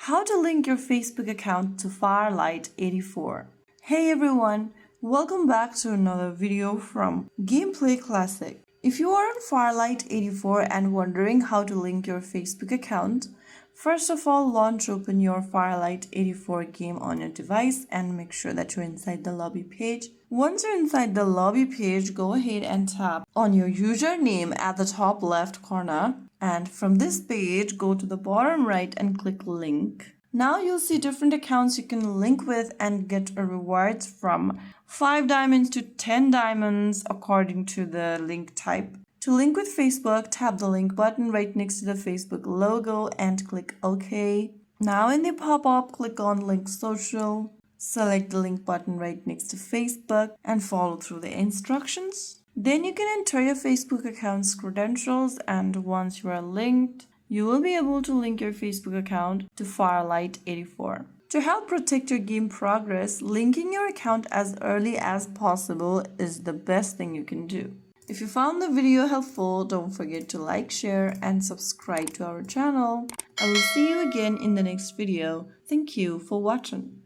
How to link your Facebook account to Farlight 84. Hey everyone, welcome back to another video from Gameplay Classic. If you are on Farlight 84 and wondering how to link your Facebook account, first of all, open your Farlight 84 game on your device and make sure that you're inside the lobby page. Once you're inside the lobby page, go ahead and tap on your username at the top left corner. And from this page, go to the bottom right and click link. Now you'll see different accounts you can link with and get rewards from 5 diamonds to 10 diamonds according to the link type. To link with Facebook, tap the link button right next to the Facebook logo and click OK. Now in the pop-up, click on Link Social. Select the link button right next to Facebook and follow through the instructions. Then you can enter your Facebook account's credentials, and once you are linked, you will be able to link your Facebook account to Farlight 84. To help protect your game progress, linking your account as early as possible is the best thing you can do. If you found the video helpful, don't forget to like, share, and subscribe to our channel. I will see you again in the next video. Thank you for watching.